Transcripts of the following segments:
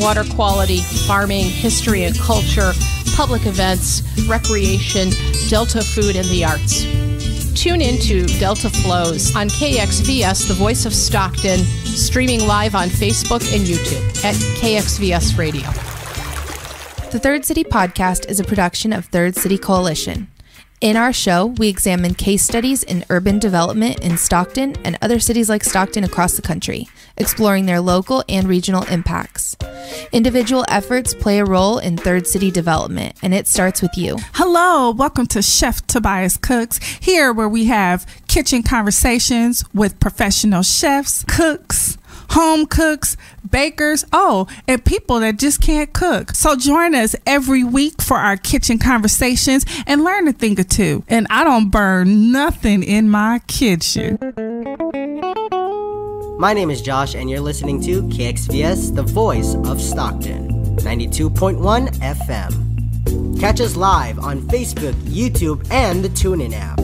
water quality, farming, history and culture, public events, recreation, Delta food, and the arts. Tune in to Delta Flows on KXVS, the voice of Stockton, streaming live on Facebook and YouTube at KXVS Radio. The Third City Podcast is a production of Third City Coalition. In our show, we examine case studies in urban development in Stockton and other cities like Stockton across the country, exploring their local and regional impacts. Individual efforts play a role in Third City development, and it starts with you. Hello, welcome to Chef Tobias Cooks, here where we have kitchen conversations with professional chefs, cooks, home cooks, bakers, and people that just can't cook. So join us every week for our kitchen conversations and learn a thing or two. And I don't burn nothing in my kitchen. My name is Josh, and you're listening to KXVS, the voice of Stockton, 92.1 FM. Catch us live on Facebook, YouTube, and the TuneIn app.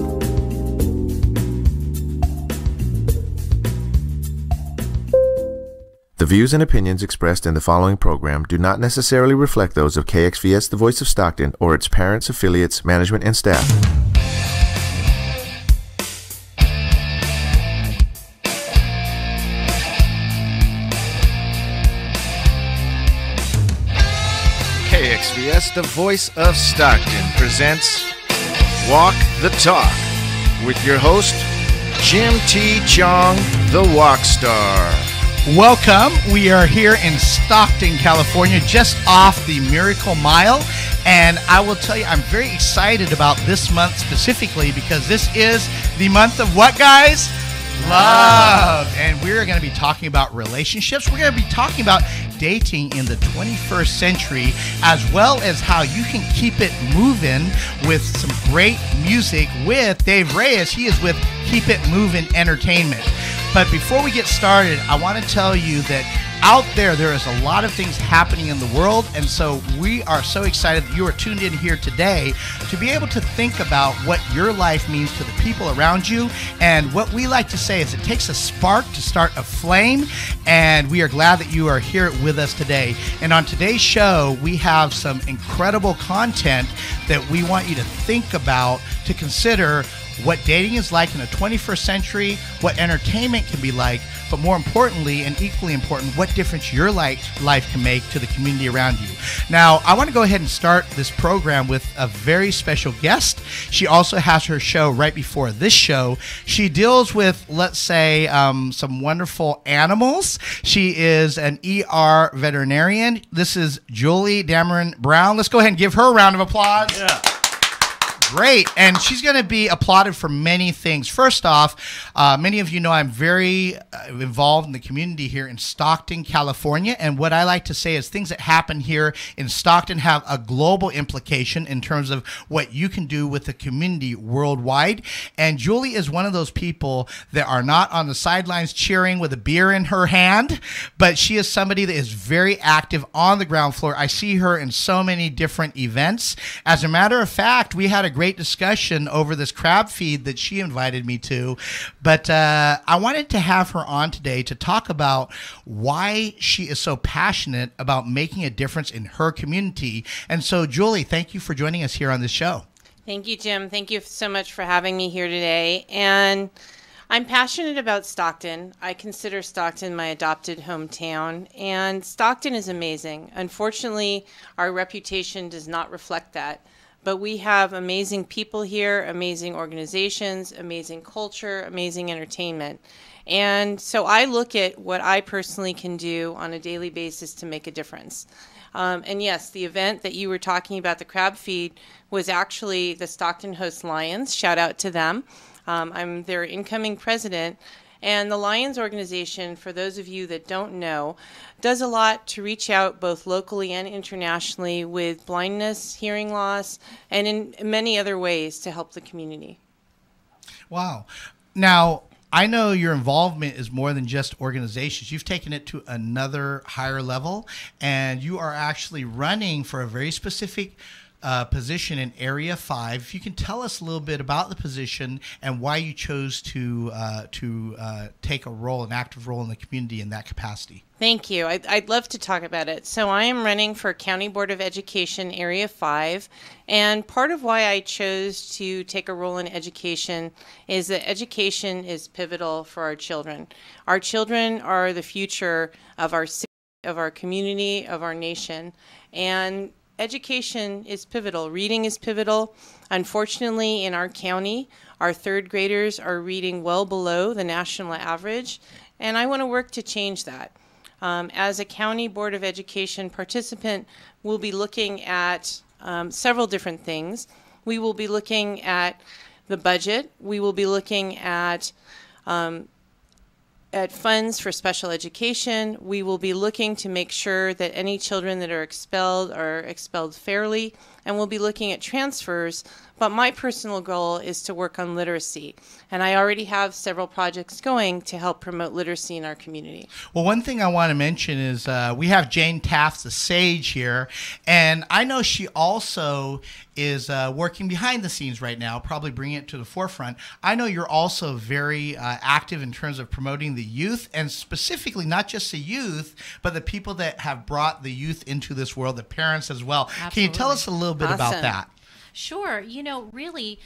The views and opinions expressed in the following program do not necessarily reflect those of KXVS, the voice of Stockton, or its parents, affiliates, management, and staff. KXVS, the voice of Stockton, presents Walk the Talk with your host, Jim T. Chong, the Wokstar. Welcome. We are here in Stockton, California, just off the Miracle Mile. And I will tell you, I'm very excited about this month specifically because this is the month of what, guys? Love. And we're going to be talking about relationships. We're going to be talking about dating in the 21st century, as well as how you can keep it moving with some great music with Dave Reyes. He is with Keep It Movin Entertainment. But before we get started, I want to tell you that out there is a lot of things happening in the world, and so we are so excited that you are tuned in here today to be able to think about what your life means to the people around you. And what we like to say is it takes a spark to start a flame, and we are glad that you are here with us today. And on today's show, we have some incredible content that we want you to think about, to consider what dating is like in the 21st century, what entertainment can be like, but more importantly, and equally important, what difference your life can make to the community around you. Now, I want to go ahead and start this program with a very special guest. She also has her show right before this show. She deals with, let's say, some wonderful animals. She is an ER veterinarian. This is Julie Damron-Brown. Let's go ahead and give her a round of applause. Yeah. Great. And she's going to be applauded for many things. First off, many of you know I'm very involved in the community here in Stockton, California. And what I like to say is things that happen here in Stockton have a global implication in terms of what you can do with the community worldwide. And Julie is one of those people that are not on the sidelines cheering with a beer in her hand, but she is somebody that is very active on the ground floor. I see her in so many different events. As a matter of fact, we had a great discussion over this crab feed that she invited me to, but I wanted to have her on today to talk about why she is so passionate about making a difference in her community. And so, Julie, thank you for joining us here on this show. Thank you, Jim. Thank you so much for having me here today. And I'm passionate about Stockton. I consider Stockton my adopted hometown, and Stockton is amazing. Unfortunately, our reputation does not reflect that. But we have amazing people here, amazing organizations, amazing culture, amazing entertainment. And so I look at what I personally can do on a daily basis to make a difference. And yes, the event that you were talking about, the crab feed, was actually the Stockton Host Lions. Shout out to them. I'm their incoming president. And the Lions organization, for those of you that don't know, does a lot to reach out both locally and internationally with blindness, hearing loss, and in many other ways to help the community. Wow. Now, I know your involvement is more than just organizations. You've taken it to another higher level, and you are actually running for a very specific position in Area 5. If you can tell us a little bit about the position and why you chose to take an active role in the community in that capacity. Thank you. I'd love to talk about it. So I am running for County Board of Education Area 5, and part of why I chose to take a role in education is that education is pivotal for our children. Our children are the future of our city, of our community, of our nation, and education is pivotal. Reading is pivotal. Unfortunately, in our county, our third graders are reading well below the national average, and I want to work to change that. As a County Board of Education participant, we'll be looking at several different things. We will be looking at the budget. We will be looking at funds for special education. We will be looking to make sure that any children that are expelled fairly, and we'll be looking at transfers. But my personal goal is to work on literacy, and I already have several projects going to help promote literacy in our community. Well, one thing I want to mention is we have Jane Taft, the sage, here, and I know she also is working behind the scenes right now, probably bringing it to the forefront. I know you're also very active in terms of promoting the youth, and specifically not just the youth, but the people that have brought the youth into this world, the parents as well. Absolutely. Can you tell us a little bit about that? Sure. Really,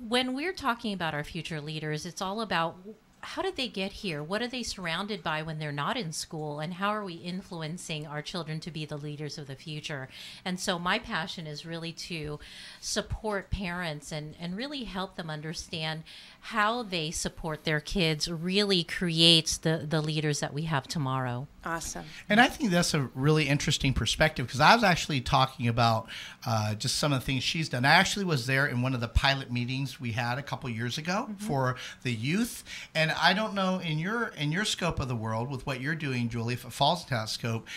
when we're talking about our future leaders, it's all about how did they get here? What are they surrounded by when they're not in school? And how are we influencing our children to be the leaders of the future? And so my passion is really to support parents and really help them understand how they support their kids really creates the leaders that we have tomorrow. Awesome. And I think that's a really interesting perspective, because I was actually talking about just some of the things she's done. I actually was there in one of the pilot meetings we had a couple years ago for the youth. And I don't know, in your scope of the world, with what you're doing, Julie, if it falls into that scope,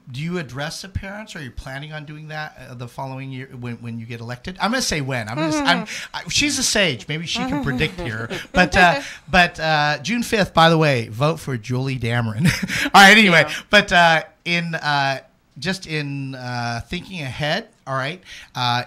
do you address the parents? Are you planning on doing that the following year when you get elected? I'm going to say when. She's a sage. Maybe she can predict here. But June 5th, by the way, vote for Julie Damron. All right, anyway. Yeah. But in thinking ahead, all right,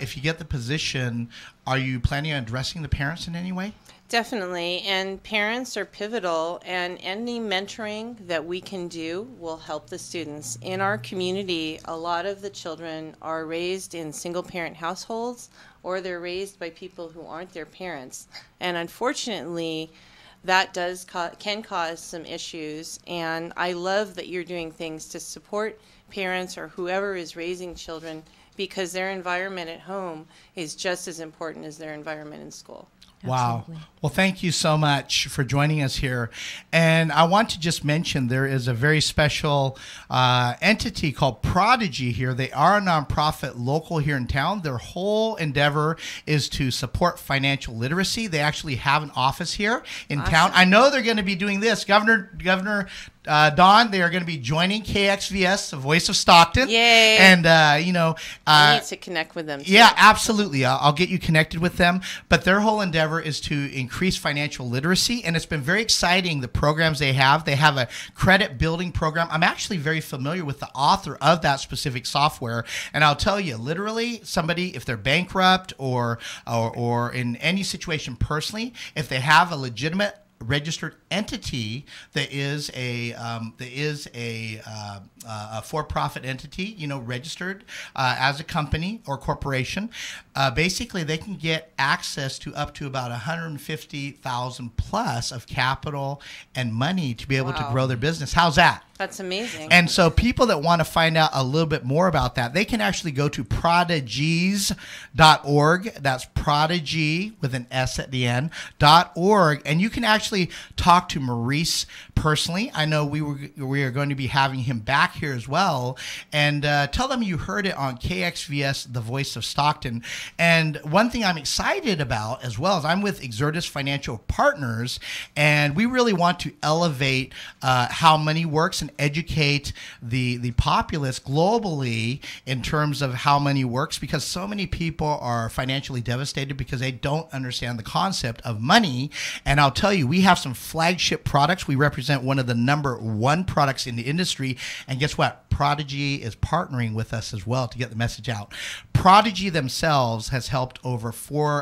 if you get the position, are you planning on addressing the parents in any way? Definitely, and parents are pivotal, and any mentoring that we can do will help the students. In our community, a lot of the children are raised in single-parent households, or they're raised by people who aren't their parents. And unfortunately, that can cause some issues, and I love that you're doing things to support parents or whoever is raising children, because their environment at home is just as important as their environment in school. Wow. Absolutely. Well, thank you so much for joining us here. And I want to just mention there is a very special entity called Prodigy here. They are a nonprofit local here in town. Their whole endeavor is to support financial literacy. They actually have an office here in town. I know they're going to be doing this. Governor Dawn, they are going to be joining KXVS, the voice of Stockton. Yay. And, I need to connect with them too. Yeah, absolutely. I'll get you connected with them. But their whole endeavor is to increase financial literacy, and it's been very exciting, the programs they have. They have a credit building program. I'm actually very familiar with the author of that specific software, and I'll tell you, literally, somebody, if they're bankrupt or in any situation personally, if they have a legitimate registered entity that is a for-profit entity, registered as a company or corporation, basically they can get access to up to about $150,000 plus of capital and money to be able to grow their business. How's that? That's amazing. And so people that want to find out a little bit more about that, they can actually go to prodigies.org. That's prodigy with an S at the end, .org. And you can actually talk to Maurice personally. I know we are going to be having him back here as well. And tell them you heard it on KXVS, the voice of Stockton. And one thing I'm excited about as well is I'm with Exertus Financial Partners, and we really want to elevate how money works and educate the populace globally in terms of how money works, because so many people are financially devastated because they don't understand the concept of money. And I'll tell you, we have some flagship products. We represent one of the #1 products in the industry. And guess what? Prodigy is partnering with us as well to get the message out. Prodigy themselves has helped over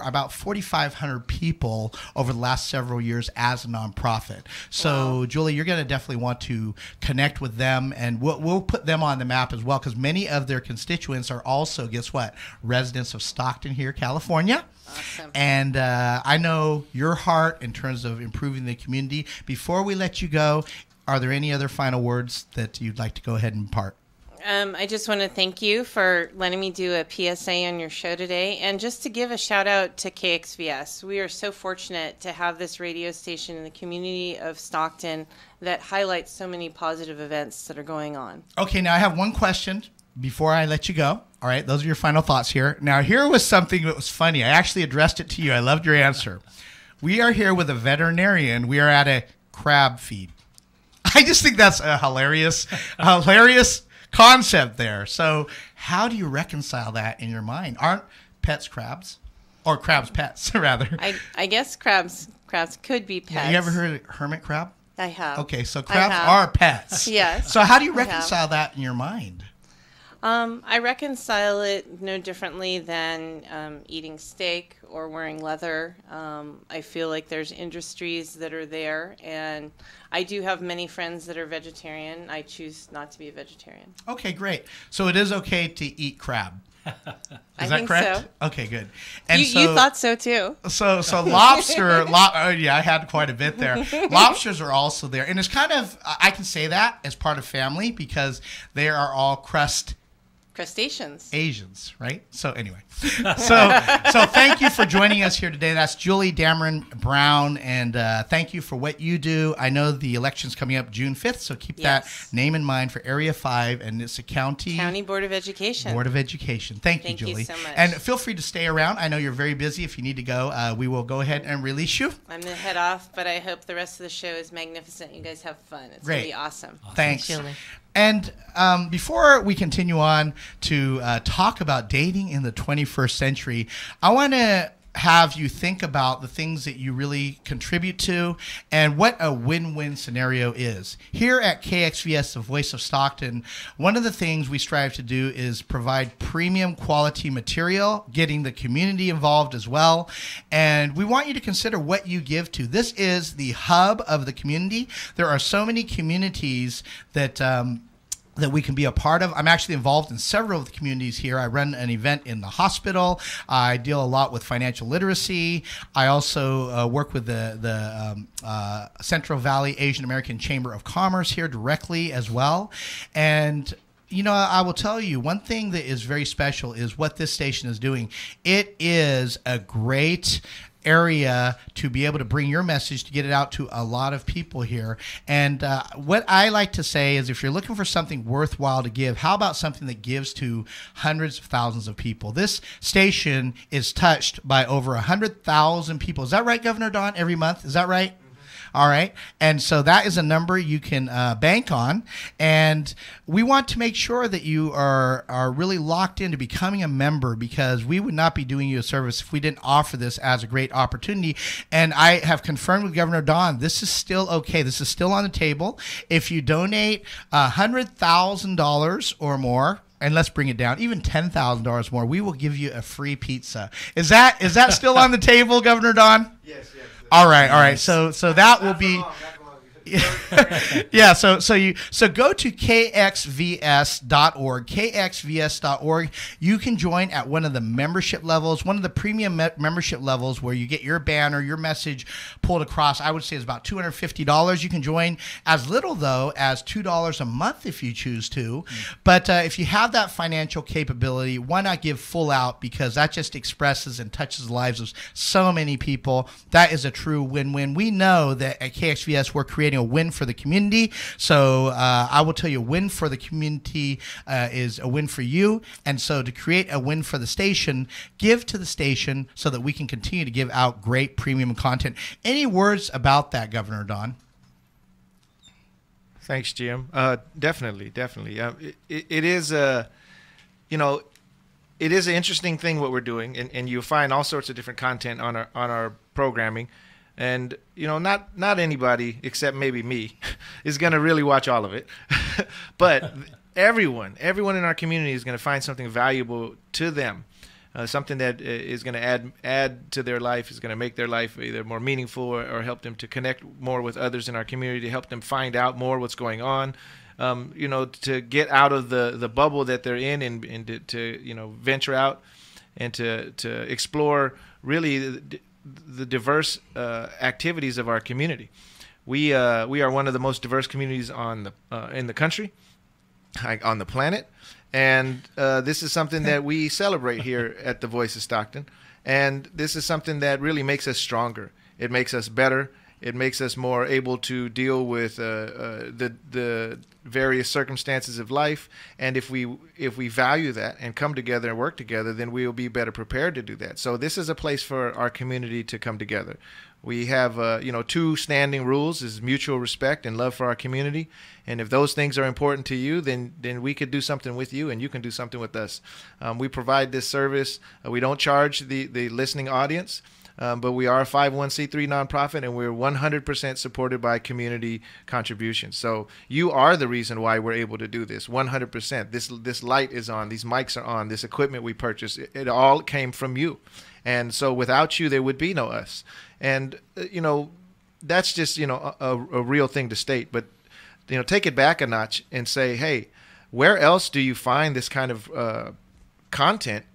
about 4,500 people over the last several years as a nonprofit. So, Julie, you're going to definitely want to connect with them, and we'll put them on the map as well, because many of their constituents are also, guess what, residents of Stockton here, California. Awesome. And I know your heart in terms of improving the community. Before we let you go, are there any other final words that you'd like to go ahead and impart? I just want to thank you for letting me do a PSA on your show today, and just to give a shout out to KXVS. We are so fortunate to have this radio station in the community of Stockton that highlights so many positive events that are going on. Okay, now I have one question before I let you go. All right, those are your final thoughts here. Now, here was something that was funny. I actually addressed it to you. I loved your answer. We are here with a veterinarian. We are at a crab feed. I just think that's a hilarious concept there. So how do you reconcile that in your mind? Aren't pets crabs? Or crabs pets, rather? I guess crabs could be pets. Yeah, you ever heard of hermit crab? I have. Okay, so crabs are pets. Yes. So how do you reconcile that in your mind? I reconcile it no differently than eating steak or wearing leather. I feel like there's industries that are there, and I do have many friends that are vegetarian. I choose not to be a vegetarian. Okay, great. So it is okay to eat crab. I Is that think correct? so. Okay, good. And you thought so too. So lobster, yeah, I had quite a bit there. Lobsters are also there, and it's kind of, I can say that as part of family because they are all crustaceans. Asians, right? So anyway, so thank you for joining us here today. That's Julie Damron-Brown, and thank you for what you do. I know the election's coming up June 5th, so keep that name in mind for Area 5, and it's a County Board of Education. Board of Education. Thank you, Julie. Thank you so much. And feel free to stay around. I know you're very busy. If you need to go, we will go ahead and release you. I'm going to head off, but I hope the rest of the show is magnificent. You guys have fun. It's going to be awesome. Thanks. Julie. And before we continue on to talk about dating in the 21st century, I want to have you think about the things that you really contribute to and what a win-win scenario is. Here at KXVS, the voice of Stockton, one of the things we strive to do is provide premium quality material, getting the community involved as well. And we want you to consider what you give to. This is the hub of the community. There are so many communities that we can be a part of. I'm actually involved in several of the communities here. I run an event in the hospital. I deal a lot with financial literacy. I also work with the Central Valley Asian American Chamber of Commerce here directly as well. And you know, I will tell you, one thing that is very special is what this station is doing. It is a great area to be able to bring your message, to get it out to a lot of people here. And what I like to say is, if you're looking for something worthwhile to give, how about something that gives to hundreds of thousands of people? This station is touched by over 100,000 people. Is that right, Governor Don? Every month? Is that right? All right. And so that is a number you can bank on. And we want to make sure that you are really locked into becoming a member, because we would not be doing you a service if we didn't offer this as a great opportunity. And I have confirmed with Governor Don, this is still okay. This is still on the table. If you donate $100,000 or more, and let's bring it down, even $10,000 more, we will give you a free pizza. Is that still on the table, Governor Don? Yes. All right. So that will be. Yeah, so go to KXVS.org, KXVS.org. You can join at one of the membership levels, one of the premium membership levels where you get your banner, your message pulled across. I would say it's about $250. You can join as little, though, as $2 a month if you choose to. But if you have that financial capability, why not give full out? Because that just expresses and touches the lives of so many people. That is a true win-win. We know that at KXVS, we're creating a win for the community. So I will tell you, a win for the community is a win for you. And so to create a win for the station, give to the station so that we can continue to give out great premium content. Any words about that, Governor Don? Thanks, Jim. Definitely. It is a, it is an interesting thing what we're doing, and you find all sorts of different content on our programming, and not anybody except maybe me is going to really watch all of it, but everyone in our community is going to find something valuable to them. Something that is going to add to their life, is going to make their life either more meaningful or help them to connect more with others in our community, to help them find out more what's going on, to get out of the bubble that they're in and to venture out and to explore really the diverse activities of our community. We are one of the most diverse communities in the country, on the planet. And this is something that we celebrate here at the Voice of Stockton. And this is something that really makes us stronger. It makes us better. It makes us more able to deal with the various circumstances of life. And if we value that and come together and work together, then we will be better prepared to do that. So this is a place for our community to come together. We have, 2 standing rules: is mutual respect and love for our community. And if those things are important to you, then we could do something with you, and you can do something with us. We provide this service. We don't charge the listening audience, but we are a 501c3 nonprofit, and we're 100% supported by community contributions. So you are the reason why we're able to do this, 100%. This light is on. These mics are on. This equipment we purchased, it all came from you. And so without you, there would be no us. And, that's just, a real thing to state. But, take it back a notch and say, hey, where else do you find this kind of content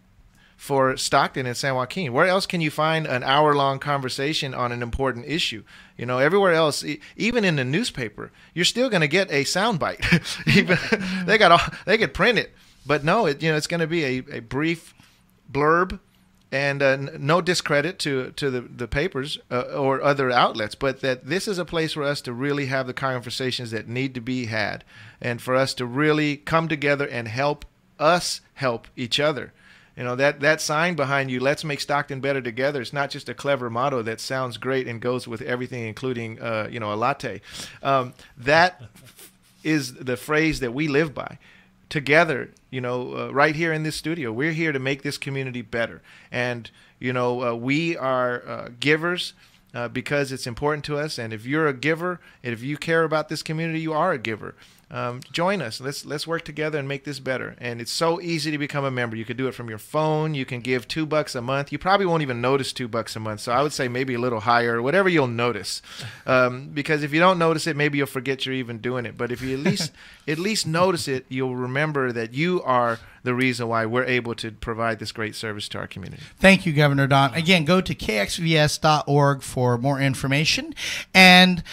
for Stockton and San Joaquin? Where else can you find an hour-long conversation on an important issue? Everywhere else, even in the newspaper, you're still going to get a soundbite. Even they could print it. But no, it's going to be a brief blurb. And no discredit to the papers or other outlets, but that this is a place for us to really have the conversations that need to be had, and for us to really come together and help us help each other. That sign behind you, "Let's make Stockton better together," it's not just a clever motto that sounds great and goes with everything, including a latte. That is the phrase that we live by. Together, right here in this studio, we're here to make this community better. And, we are givers because it's important to us. And if you're a giver, and if you care about this community, you are a giver. Join us. Let's work together and make this better. And it's so easy to become a member. You could do it from your phone. You can give $2 a month. You probably won't even notice $2 a month. So I would say maybe a little higher, whatever you'll notice. Because if you don't notice it, maybe you'll forget you're even doing it. But if you at least notice it, you'll remember that you are the reason why we're able to provide this great service to our community. Thank you, Governor Don. Again, go to kxvs.org for more information. And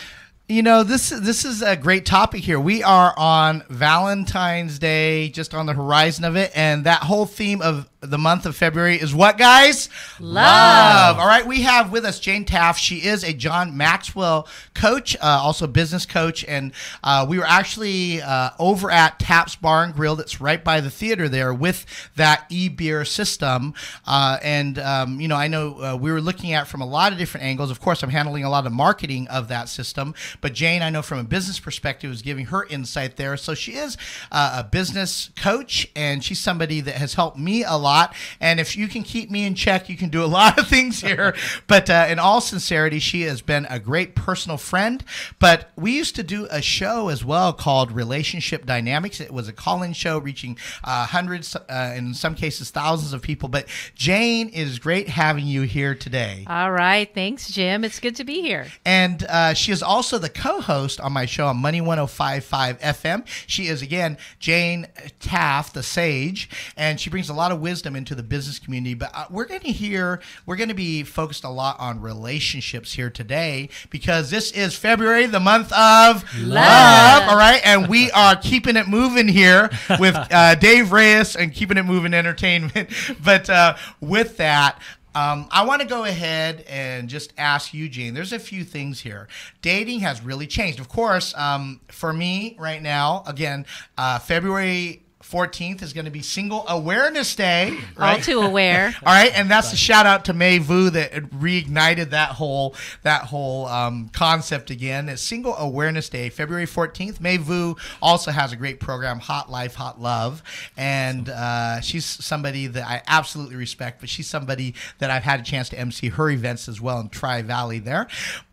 this is a great topic here. We are on Valentine's Day, just on the horizon of it, and that whole theme of the month of February is what, guys? Love. All right, we have with us Jane Taff. She is a John Maxwell coach, also business coach, and we were actually over at Tapp's Bar and Grill that's right by the theater there with that e-beer system. I know we were looking at from a lot of different angles. Of course, I'm handling a lot of marketing of that system, but Jane, I know from a business perspective, is giving her insight there. So she is a business coach, and she's somebody that has helped me a lot. And if you can keep me in check, you can do a lot of things here. But in all sincerity, she has been a great personal friend. But we used to do a show as well called Relationship Dynamics. It was a call-in show reaching hundreds, in some cases thousands of people. But Jane, it is great having you here today. All right. Thanks, Jim. It's good to be here. And she is also the co-host on my show on Money 105.5 FM. She is, again, Jane Taff, the Sage, and she brings a lot of wisdom into the business community. But we're going to be focused a lot on relationships here today, because this is February, the month of love. All right. And we are keeping it moving here with Dave Reyes and Keeping It Movin Entertainment. But with that, I want to go ahead and just ask you, Jane, there's a few things here. Dating has really changed. Of course, for me right now, again, February 14th is going to be Single Awareness Day. Right? All too aware. All right, and that's Single Awareness Day. Right? All too aware. All right, and that's a shout out to May Vu that reignited that whole concept again. It's Single Awareness Day, February 14th. May Vu also has a great program, Hot Life, Hot Love, and she's somebody that I absolutely respect, but she's somebody that I've had a chance to MC her events as well in Tri-Valley there.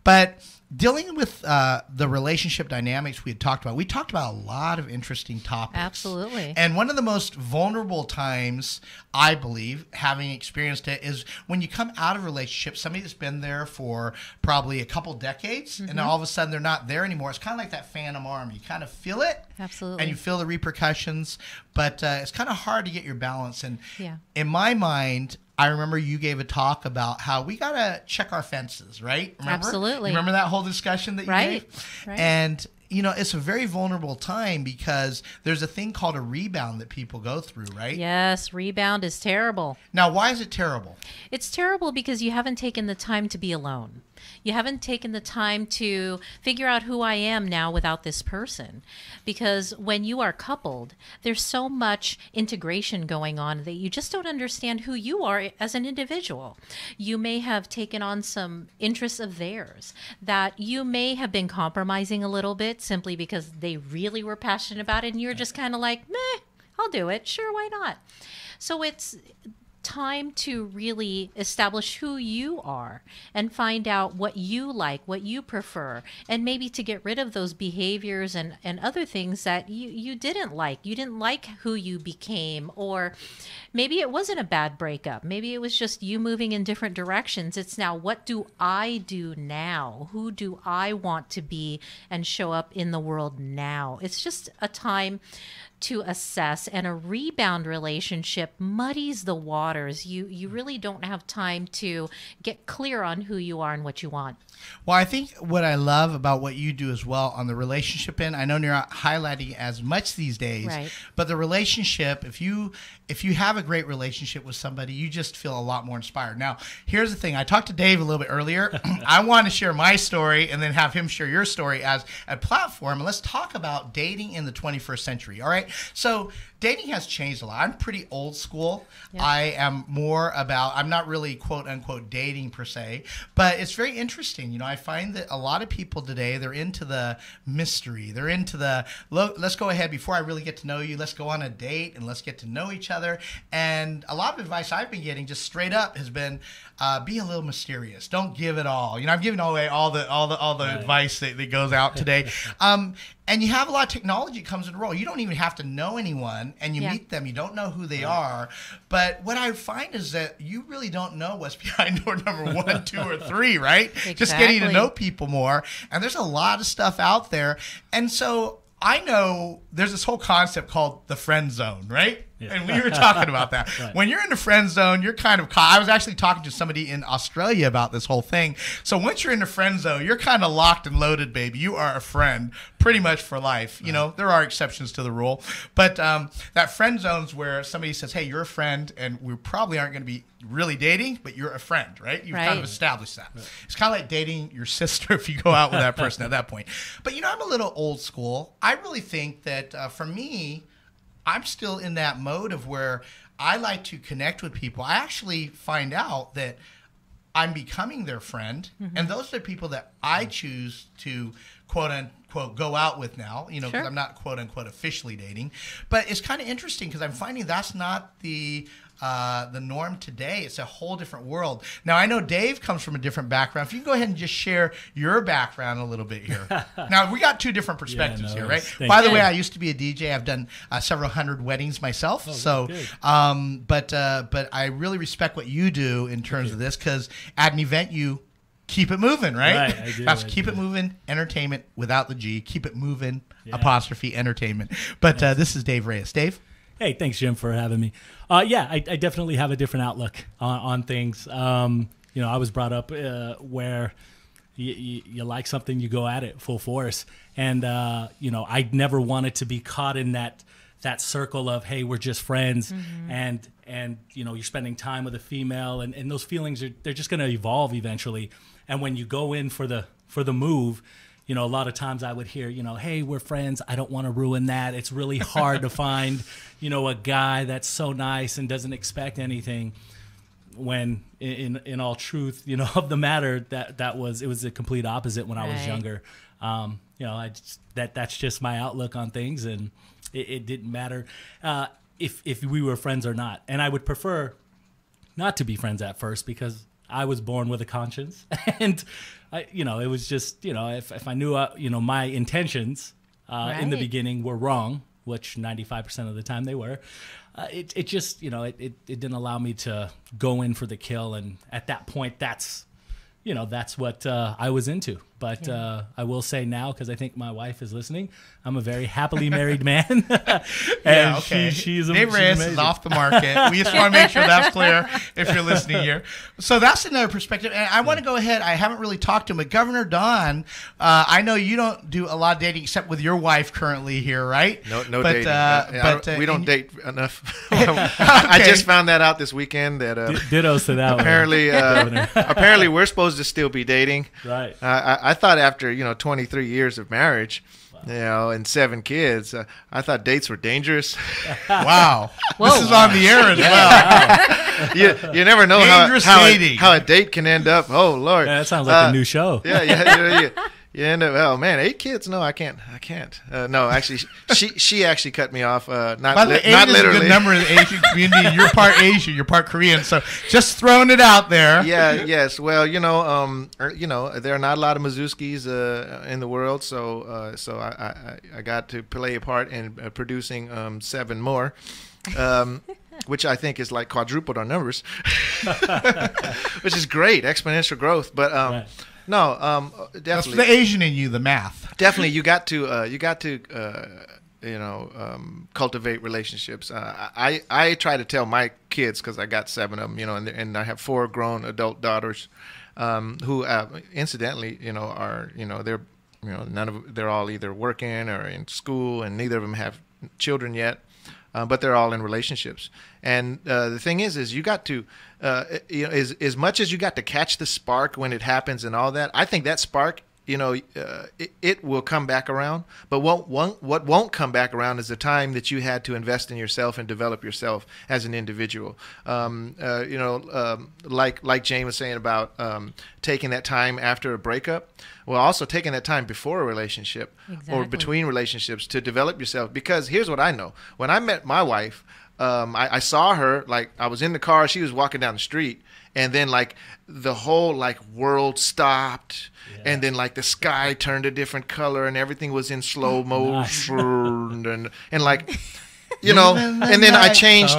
But dealing with the relationship dynamics we talked about a lot of interesting topics. Absolutely. And one of the most vulnerable times, I believe, having experienced it, is when you come out of a relationship, somebody that's been there for probably a couple decades, and all of a sudden they're not there anymore. It's kind of like that phantom arm. You kind of feel it. Absolutely. And you feel the repercussions, but it's kind of hard to get your balance. And Yeah. in my mind, I remember you gave a talk about how we got to check our fences, right? Remember? Absolutely. Remember that whole discussion that you gave? Right. And, you know, it's a very vulnerable time because there's a thing called a rebound that people go through, right? Yes, rebound is terrible. Now, why is it terrible? It's terrible because you haven't taken the time to be alone. You haven't taken the time to figure out who I am now without this person. Because when you are coupled, there's so much integration going on that you just don't understand who you are as an individual. You may have taken on some interests of theirs that you may have been compromising a little bit simply because they really were passionate about it and you're just kind of like, meh, I'll do it. Sure, why not? So it's time to really establish who you are and find out what you like, what you prefer, and maybe to get rid of those behaviors and other things that you didn't like. You didn't like who you became, or maybe it wasn't a bad breakup. Maybe it was just you moving in different directions. It's now, what do I do now? Who do I want to be and show up in the world now? It's just a time to assess, and a rebound relationship muddies the waters. You really don't have time to get clear on who you are and what you want. Well, I think what I love about what you do as well on the relationship end, I know you're not highlighting as much these days, Right. but the relationship, if you have a great relationship with somebody, you just feel a lot more inspired. Now, here's the thing. I talked to Dave a little bit earlier. I want to share my story and then have him share your story as a platform. And let's talk about dating in the 21st century. All right. So dating has changed a lot. I'm pretty old school. Yeah. I am more about, I'm not really quote unquote dating per se, but it's very interesting. You know, I find that a lot of people today, they're into the mystery. They're into the, let's go ahead before I really get to know you. Let's go on a date and let's get to know each other. And a lot of advice I've been getting just straight up has been, be a little mysterious. Don't give it all. You know, I'm giving away all the right. advice that goes out today. And you have a lot of technology comes into role. You don't even have to know anyone, and you meet them. You don't know who they are. But what I find is that you really don't know what's behind door number 1, 2, or 3, right? Exactly. Just getting to know people more. And there's a lot of stuff out there. And so I know there's this whole concept called the friend zone, right? Yeah. And we were talking about that. Right. When you're in the friend zone, you're kind of caught. I was actually talking to somebody in Australia about this whole thing. So once you're in the friend zone, you're kind of locked and loaded, baby. You are a friend pretty much for life. You know, there are exceptions to the rule. But that friend zone's where somebody says, hey, you're a friend, and we probably aren't going to be really dating, but you're a friend, right? You've kind of established that. Right. It's kind of like dating your sister if you go out with that person at that point. But, you know, I'm a little old school. I really think that for me, I'm still in that mode of where I like to connect with people. I actually find out that I'm becoming their friend, and those are the people that I choose to quote unquote go out with now, you know, because I'm not quote unquote officially dating. But it's kind of interesting because I'm finding that's not the norm today. It's a whole different world. Now, I know Dave comes from a different background. If you can go ahead and just share your background a little bit here. Now, we got two different perspectives here, right? By the way, I used to be a DJ. I've done several hundred weddings myself. But I really respect what you do in terms of this, because at an event, you keep it moving, right? I do. That's Keep It Movin Entertainment without the G. Keep It Movin apostrophe Entertainment. But this is Dave Reyes. Dave? Hey, thanks, Jim, for having me. I definitely have a different outlook on things. You know, I was brought up where you like something, you go at it full force. And, you know, I never wanted to be caught in that circle of, hey, we're just friends. And you know, you're spending time with a female, and those feelings they're just going to evolve eventually. And when you go in for the move, you know, a lot of times I would hear, you know, hey, we're friends. I don't want to ruin that. It's really hard to find, you know, a guy that's so nice and doesn't expect anything. When in all truth, you know, of the matter, it was the complete opposite when I was younger. You know, that's just my outlook on things, and it didn't matter if we were friends or not. And I would prefer not to be friends at first because I was born with a conscience, and you know, it was just, you know, if I knew you know, my intentions in the beginning were wrong, which 95% of the time they were. It just, you know, it didn't allow me to go in for the kill. And at that point, that's, you know, that's what I was into. But I will say now, because I think my wife is listening, I'm a very happily married man. And okay. she's Dave Reyes is off the market. We just want to make sure that's clear if you're listening here. So that's another perspective. And I want to go ahead. I haven't really talked to him, but Governor Don, I know you don't do a lot of dating except with your wife currently here, right? No but, dating. We don't date enough. I just found that out this weekend. That dittos to that apparently, apparently we're supposed to still be dating. Right. I thought after, you know, 23 years of marriage, you know, and 7 kids, I thought dates were dangerous. Wow. This is on the air as well. You never know how a date can end up. Oh, Lord. Yeah, that sounds like a new show. Yeah. You end up, oh man, 8 kids? No, I can't. No, actually, she actually cut me off. Not By the way, 8 not is literally. a good number in the Asian community. You're part Asian, you're part Korean, so just throwing it out there. Yes. Well, you know, there are not a lot of Mazewskis in the world, so I got to play a part in producing 7 more. Which I think is like quadrupled our numbers, which is great, exponential growth. But right. No, definitely. That's the Asian in you, the math. Definitely, you got to cultivate relationships. I try to tell my kids, because I got 7 of them, you know, and I have 4 grown adult daughters, who incidentally, you know, are, you know, they're all either working or in school, and neither of them have children yet. But they're all in relationships, and the thing is you got to, you know, as much as you got to catch the spark when it happens and all that. I think that spark, you know, it will come back around. But what won't come back around is the time that you had to invest in yourself and develop yourself as an individual. You know, like Jane was saying about taking that time after a breakup. Well, also taking that time before a relationship or between relationships to develop yourself. Because here's what I know. When I met my wife, I saw her, like, I was in the car, she was walking down the street, and then like the whole like world stopped, and then like the sky turned a different color and everything was in slow motion and like, you know, and then I changed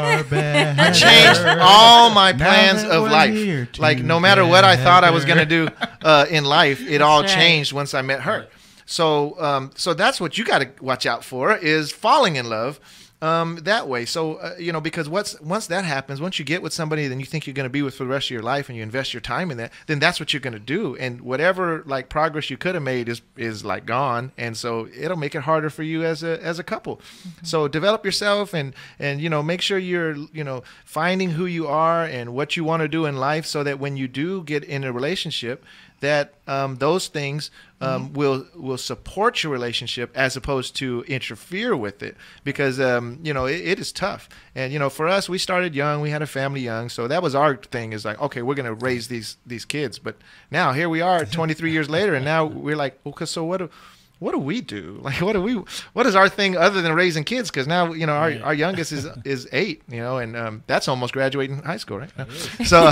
all my plans of life. Like, no matter what I thought I was going to do in life, it all changed once I met her. So that's what you got to watch out for, is falling in love that way. So, you know, because once that happens, once you get with somebody that you think you're going to be with for the rest of your life, and you invest your time in that, then that's what you're going to do. And whatever like progress you could have made is like gone. And so it'll make it harder for you as a couple. Mm-hmm. So develop yourself and, you know, make sure you're, you know, finding who you are and what you want to do in life, so that when you do get in a relationship, that those things will support your relationship as opposed to interfere with it, because you know, it is tough. And you know, for us, we started young, we had a family young, so that was our thing, is like, okay, we're going to raise these kids. But now here we are 23 years later, and now we're like, okay, so what do we do? Like, what is our thing other than raising kids? Because now, you know, our youngest is 8, you know, and that's almost graduating high school, right? So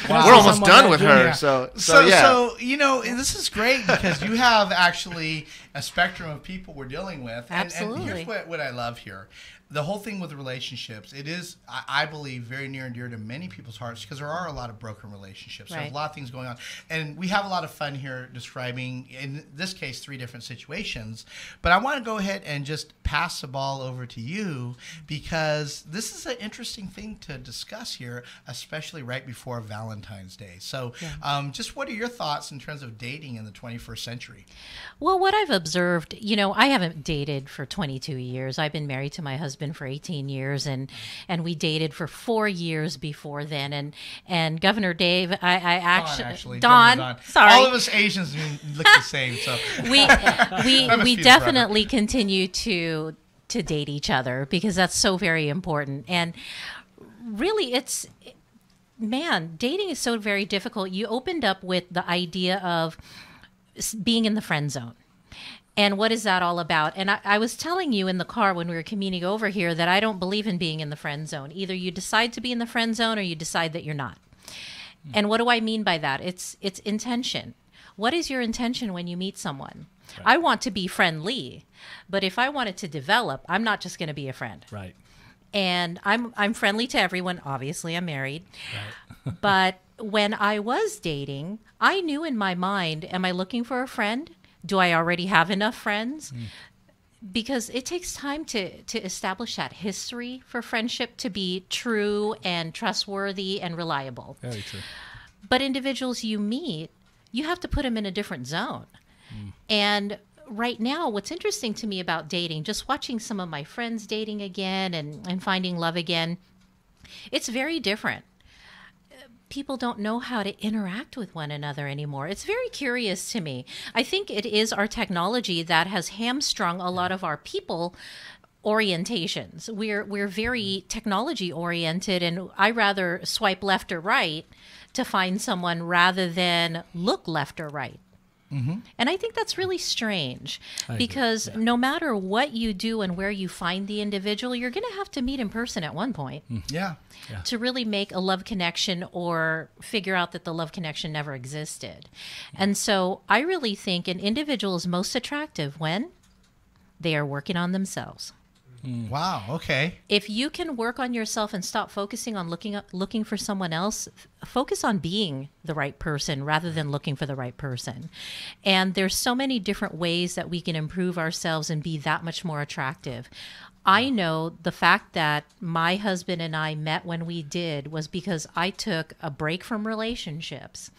we're almost done with her. So yeah. So, you know, this is great, because you have actually a spectrum of people we're dealing with. Absolutely. And here's what I love here. The whole thing with relationships, it is, I believe, very near and dear to many people's hearts, because there are a lot of broken relationships. Right. There's a lot of things going on. And we have a lot of fun here describing, in this case, 3 different situations. But I want to go ahead and just pass the ball over to you, because this is an interesting thing to discuss here, especially right before Valentine's Day. So just what are your thoughts in terms of dating in the 21st century? Well, what I've observed, you know, I haven't dated for 22 years. I've been married to my husband for 18 years, and we dated for 4 years before then. And Governor Dave, I actually Don. Sorry, all of us Asians look the same, so we definitely continue to date each other because that's so very important. And really, dating is so very difficult. You opened up with the idea of being in the friend zone. And what is that all about? And I was telling you in the car when we were commuting over here that I don't believe in being in the friend zone. Either you decide to be in the friend zone or you decide that you're not. And what do I mean by that? It's intention. What is your intention when you meet someone? Right. I want to be friendly, but if I wanted to develop, I'm not just going to be a friend. Right. And I'm friendly to everyone. Obviously, I'm married. Right. But when I was dating, I knew in my mind, am I looking for a friend? Do I already have enough friends? Because it takes time to establish that history for friendship to be true and trustworthy and reliable. Very true. But individuals you meet, you have to put them in a different zone. And right now, what's interesting to me about dating, just watching some of my friends dating again and finding love again, it's very different. People don't know how to interact with one another anymore. It's very curious to me. I think it is our technology that has hamstrung a lot of our people orientations. We're very technology oriented, and I rather swipe left or right to find someone rather than look left or right. And I think that's really strange because no matter what you do and where you find the individual, you're going to have to meet in person at one point. To really make a love connection or figure out that the love connection never existed. And so I really think an individual is most attractive when they are working on themselves. Wow, okay. If you can work on yourself and stop focusing on looking for someone else, focus on being the right person rather than looking for the right person. And there's so many different ways that we can improve ourselves and be that much more attractive. I know the fact that my husband and I met when we did was because I took a break from relationships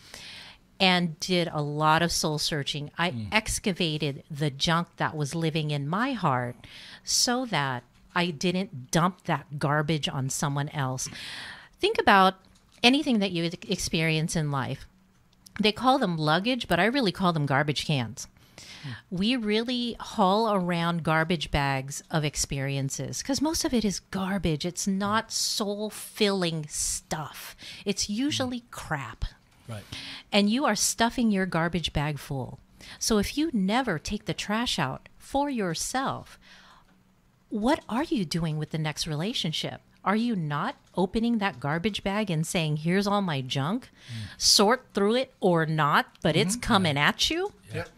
and did a lot of soul searching. I excavated the junk that was living in my heart so that I didn't dump that garbage on someone else. Think about anything that you experience in life. They call them luggage, but I really call them garbage cans. We really haul around garbage bags of experiences because most of it is garbage. It's not soul-filling stuff. It's usually crap. Right. And you are stuffing your garbage bag full. So if you never take the trash out for yourself, what are you doing with the next relationship? Are you not opening that garbage bag and saying, here's all my junk, sort through it or not, but it's coming at you? Yep.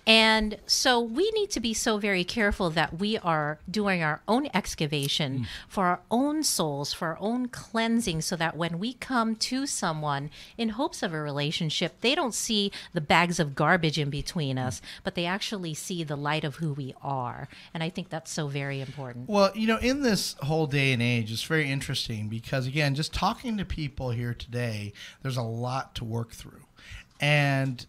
And so we need to be so very careful that we are doing our own excavation for our own souls, for our own cleansing, so that when we come to someone in hopes of a relationship, they don't see the bags of garbage in between us, but they actually see the light of who we are. And I think that's so very important. Well, you know, in this whole day and age, it's very interesting because, again, just talking to people here today, there's a lot to work through. And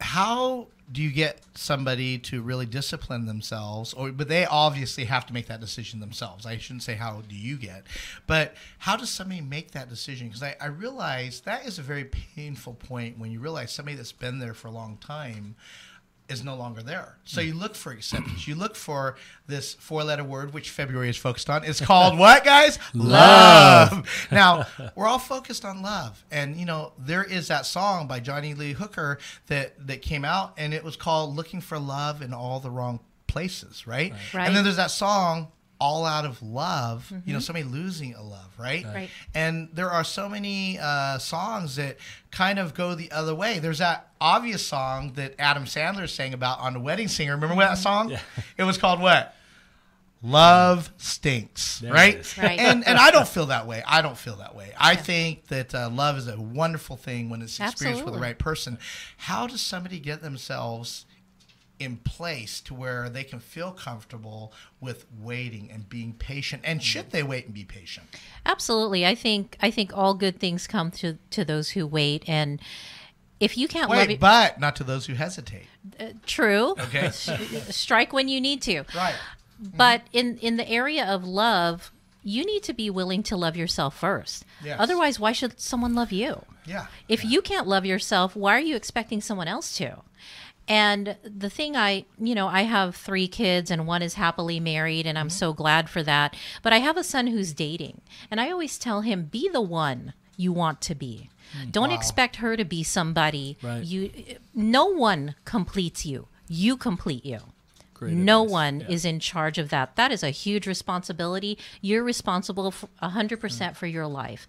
how do you get somebody to really discipline themselves? But they obviously have to make that decision themselves. I shouldn't say how do you get, but how does somebody make that decision? Because I realize that is a very painful point when you realize somebody that's been there for a long time is no longer there. So you look for acceptance. You look for this 4-letter word, which February is focused on. It's called what, guys? Love. Now, we're all focused on love. And, you know, there is that song by Johnny Lee Hooker that came out, and it was called Looking for Love in All the Wrong Places, right? And then there's that song, All Out of Love, you know, somebody losing a love, right? And there are so many songs that kind of go the other way. There's that obvious song that Adam Sandler sang about on The Wedding Singer. Remember that song? Yeah. It was called what? Love Stinks, right? And I don't feel that way. I don't feel that way. I think that love is a wonderful thing when it's experienced with the right person. How does somebody get themselves in place to where they can feel comfortable with waiting and being patient? And should they wait and be patient? Absolutely. I think all good things come to those who wait. And if you can't love Wait, but not to those who hesitate. True. Okay. Strike when you need to. Right. But in the area of love, you need to be willing to love yourself first. Yes. Otherwise, why should someone love you? Yeah. If you can't love yourself, why are you expecting someone else to? And the thing I have 3 kids and one is happily married, and I'm so glad for that. But I have a son who's dating, and I always tell him, be the one you want to be. Don't expect her to be somebody. Right. No one completes you. You complete you. Great No advice. one is in charge of that. That is a huge responsibility. You're responsible for 100% for your life.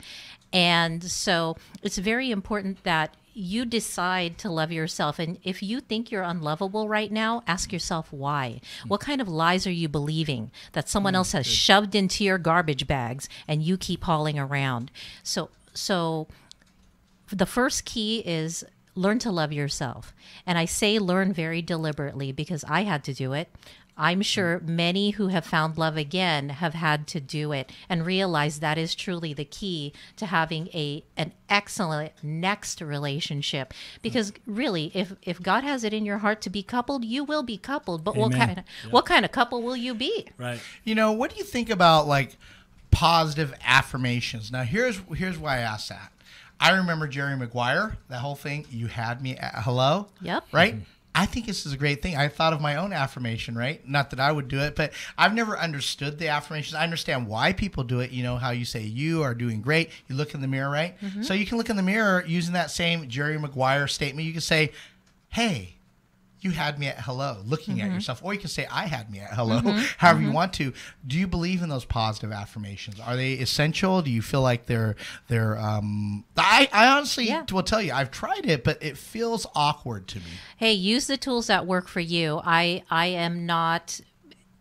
And so it's very important that you decide to love yourself. And if you think you're unlovable right now, ask yourself why. What kind of lies are you believing that someone else has shoved into your garbage bags and you keep hauling around? So the first key is learn to love yourself. And I say learn very deliberately because I had to do it. I'm sure many who have found love again have had to do it and realize that is truly the key to having an excellent next relationship. Because really, if God has it in your heart to be coupled, you will be coupled. But what kind of couple will you be? Right. What do you think about like positive affirmations? Now, here's why I asked that. I remember Jerry Maguire, that whole thing, you had me at hello. Yep. Right? I think this is a great thing. I thought of my own affirmation, right? Not that I would do it, but I've never understood the affirmations. I understand why people do it. You know, how you say you are doing great. You look in the mirror, right? So you can look in the mirror using that same Jerry Maguire statement. You can say, hey, you had me at hello, looking at yourself. Or you can say, I had me at hello, however you want to. Do you believe in those positive affirmations? Are they essential? Do you feel like they're I honestly will tell you, I've tried it, but it feels awkward to me. Hey, use the tools that work for you. I am not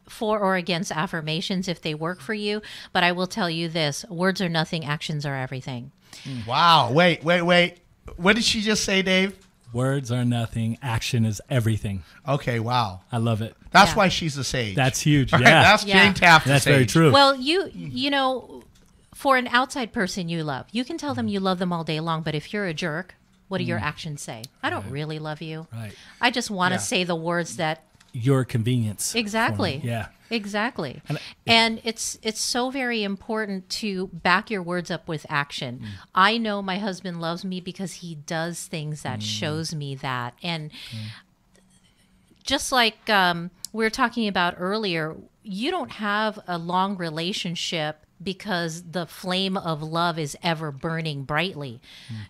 for or against affirmations if they work for you, but I will tell you this, words are nothing, actions are everything. Wow. Wait. What did she just say, Dave? Words are nothing. Action is everything. Okay, wow. I love it. That's why she's a sage. That's huge. All Yeah. right, that's Jane Taff, the That's sage. very true. Well, you know, for an outside person you love, you can tell them you love them all day long, but if you're a jerk, what do your actions say? I don't really love you. Right. I just want to say the words that Your convenience. exactly. For me. Yeah. Exactly. And it's so very important to back your words up with action. I know my husband loves me because he does things that shows me that. And just like we were talking about earlier, you don't have a long relationship because the flame of love is ever burning brightly.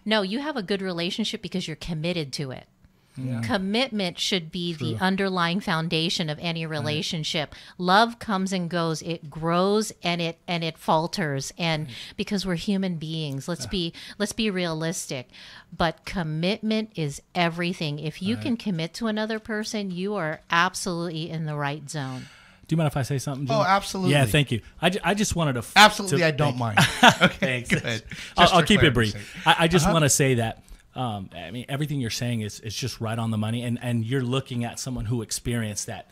No, you have a good relationship because you're committed to it. Commitment should be the underlying foundation of any relationship. Love comes and goes. It grows and it falters. And because we're human beings, let's be realistic. But commitment is everything. If you can commit to another person, you are absolutely in the right zone. Do you mind if I say something, Jim? Oh, absolutely. Yeah, thank you. I just wanted to... Absolutely, I don't mind. Okay, Thanks. good. I'll keep it brief. I just want to say that I mean, everything you're saying is just right on the money, and you're looking at someone who experienced that,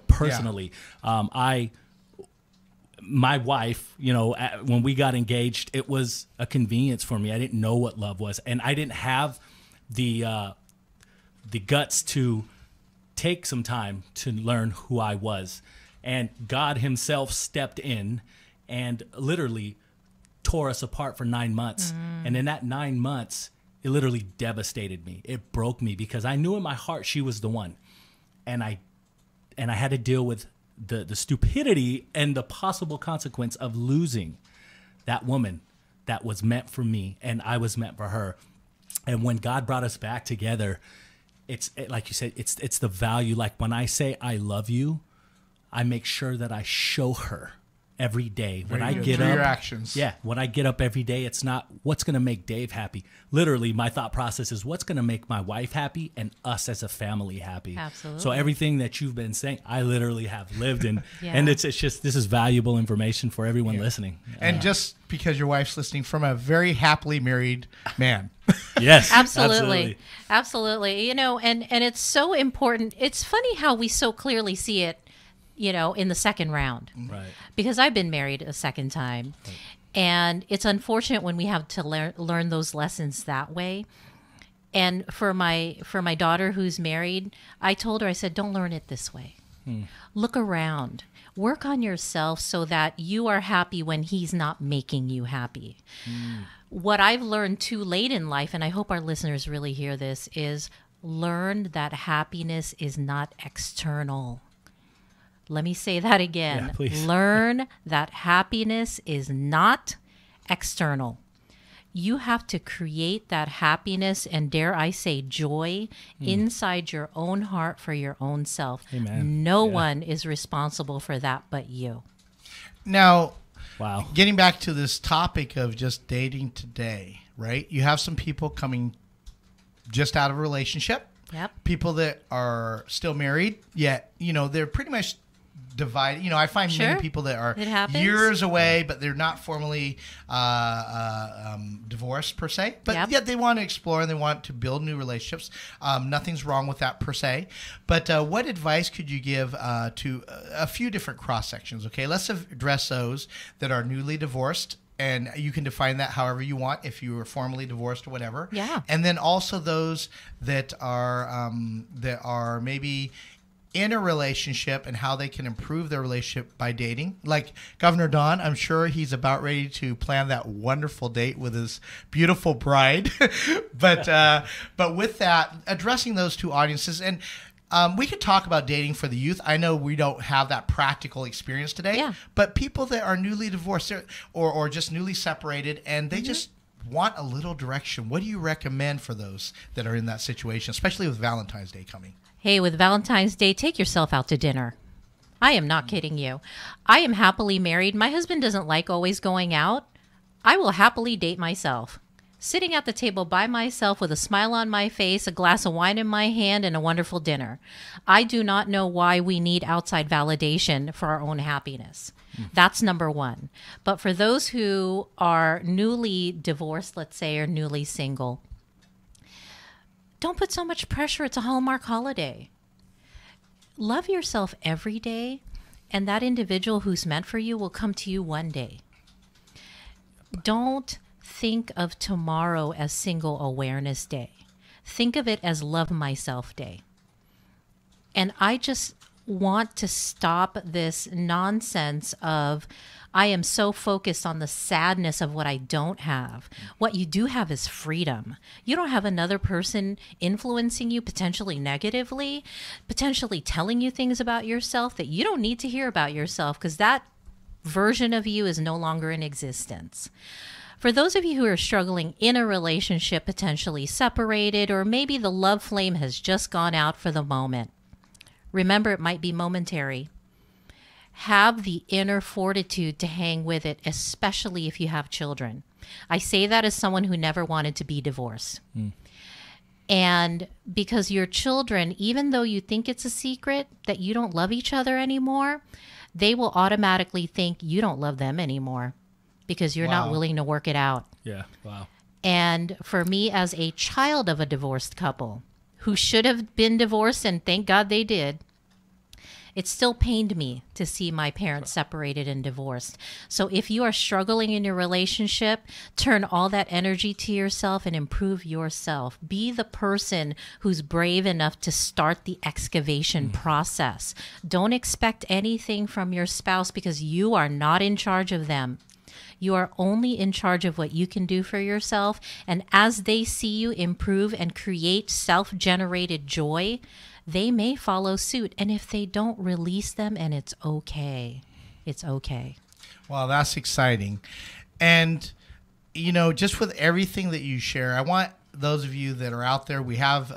personally. My wife, when we got engaged, it was a convenience for me. I didn't know what love was, and I didn't have the guts to take some time to learn who I was. And God himself stepped in and literally tore us apart for 9 months. And in that 9 months, it literally devastated me. It broke me because I knew in my heart she was the one. And I had to deal with the stupidity and the possible consequence of losing that woman that was meant for me and I was meant for her. And when God brought us back together, like you said, it's the value. Like when I say I love you, I make sure that I show her every day. When I get up, your actions. Yeah, when I get up every day, it's not what's going to make Dave happy. Literally, my thought process is what's going to make my wife happy and us as a family happy. Absolutely. So everything that you've been saying, I literally have lived in, and it's just this is valuable information for everyone listening. And just because your wife's listening, from a very happily married man. Yes, absolutely. And it's so important. It's funny how we so clearly see it, in the second round. Right. Because I've been married a second time. Right. And it's unfortunate when we have to learn those lessons that way. And for my daughter who's married, I told her, I said, don't learn it this way. Look around. Work on yourself so that you are happy when he's not making you happy. What I've learned too late in life, and I hope our listeners really hear this, is learn that happiness is not external. Let me say that again. Yeah, please. Learn that happiness is not external. You have to create that happiness and, dare I say, joy inside your own heart for your own self. Amen. No one is responsible for that but you. Now, Wow. getting back to this topic of just dating today, right? You have some people coming just out of a relationship. Yep. People that are still married, yet, they're pretty much divided. I find Sure. many people that are It happens. years away, but they're not formally divorced per se. But Yep. yet they want to explore and they want to build new relationships. Nothing's wrong with that per se. But what advice could you give to a few different cross sections? Okay, let's address those that are newly divorced. And you can define that however you want, if you were formally divorced or whatever. Yeah. And then also those that are maybe in a relationship and how they can improve their relationship by dating. Like Governor Don, I'm sure he's about ready to plan that wonderful date with his beautiful bride. But with that, addressing those two audiences, and we could talk about dating for the youth. I know we don't have that practical experience today, Yeah. but people that are newly divorced or just newly separated, and they just want a little direction. What do you recommend for those that are in that situation, especially with Valentine's Day coming? Hey, with Valentine's Day, take yourself out to dinner. I am not kidding you. I am happily married. My husband doesn't like always going out. I will happily date myself. Sitting at the table by myself with a smile on my face, a glass of wine in my hand, and a wonderful dinner. I do not know why we need outside validation for our own happiness. That's number one. But for those who are newly divorced, let's say, or newly single, don't put so much pressure. It's a Hallmark holiday. Love yourself every day, and that individual who's meant for you will come to you one day. Don't think of tomorrow as Single Awareness Day. Think of it as Love Myself Day. And I just want to stop this nonsense of I am so focused on the sadness of what I don't have. What you do have is freedom. You don't have another person influencing you potentially negatively, potentially telling you things about yourself that you don't need to hear about yourself, because that version of you is no longer in existence. For those of you who are struggling in a relationship, potentially separated, or maybe the love flame has just gone out for the moment, remember it might be momentary. Have the inner fortitude to hang with it, especially if you have children. I say that as someone who never wanted to be divorced. And because your children, even though you think it's a secret that you don't love each other anymore, they will automatically think you don't love them anymore because you're not willing to work it out. Yeah. Wow. And for me, as a child of a divorced couple who should have been divorced, and thank God they did, it still pained me to see my parents separated and divorced. So if you are struggling in your relationship, turn all that energy to yourself and improve yourself. Be the person who's brave enough to start the excavation process. Don't expect anything from your spouse because you are not in charge of them. You are only in charge of what you can do for yourself. And as they see you improve and create self-generated joy, they may follow suit. And if they don't, release them, and it's okay. It's okay. Wow, that's exciting. And, you know, just with everything that you share, I want those of you that are out there, we have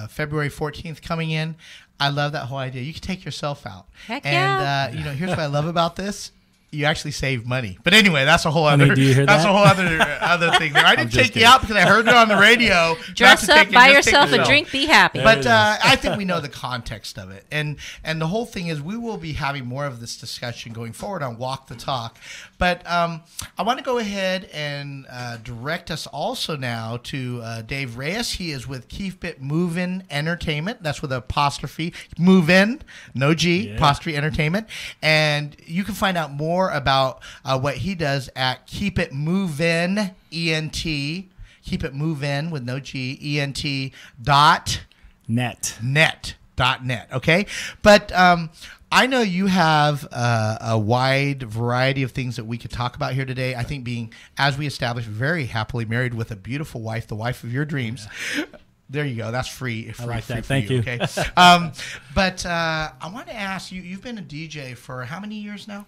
February 14th coming in. I love that whole idea. You can take yourself out. Heck and, yeah. You know, here's what I love about this. You actually save money. But anyway, that's a whole other. do you hear that's that? a whole other thing. There. I didn't just take you kidding. out because I heard it on the radio. Dress up, buy yourself a drink, be happy. But I think we know the context of it, and the whole thing is we will be having more of this discussion going forward on Walk the Talk. But I want to go ahead and direct us also now to Dave Reyes. He is with Keep It Movin Entertainment. That's with an apostrophe. Move in, no G, apostrophe Entertainment. And you can find out more about what he does at Keep It Movin ENT. Keep It Movin with no G, ENT dot Net. net.net. Okay. But I know you have a wide variety of things that we could talk about here today. I think being, as we established, very happily married with a beautiful wife, the wife of your dreams. Yeah. There you go. That's free. I like that. Free Thank you. Okay. But I want to ask you, you've been a DJ for how many years now?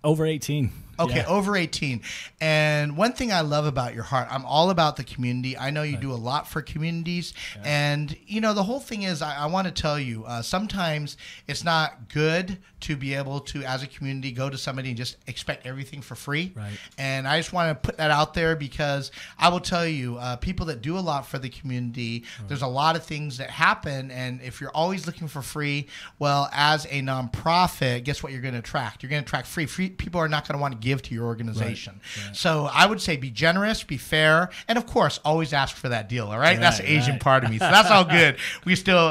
Over 18. Okay, Yeah. over 18. And one thing I love about your heart, I'm all about the community. I know you do a lot for communities. Yeah. And, you know, the whole thing is, I want to tell you, sometimes it's not good to be able to, as a community, go to somebody and just expect everything for free. Right. And I just want to put that out there because I will tell you, people that do a lot for the community, there's a lot of things that happen. And if you're always looking for free, well, as a nonprofit, guess what you're going to attract? You're going to attract free. People are not going to want to give to your organization. Right. So I would say be generous, be fair, and of course, always ask for that deal, all right? That's the Asian part of me. So that's all good. We still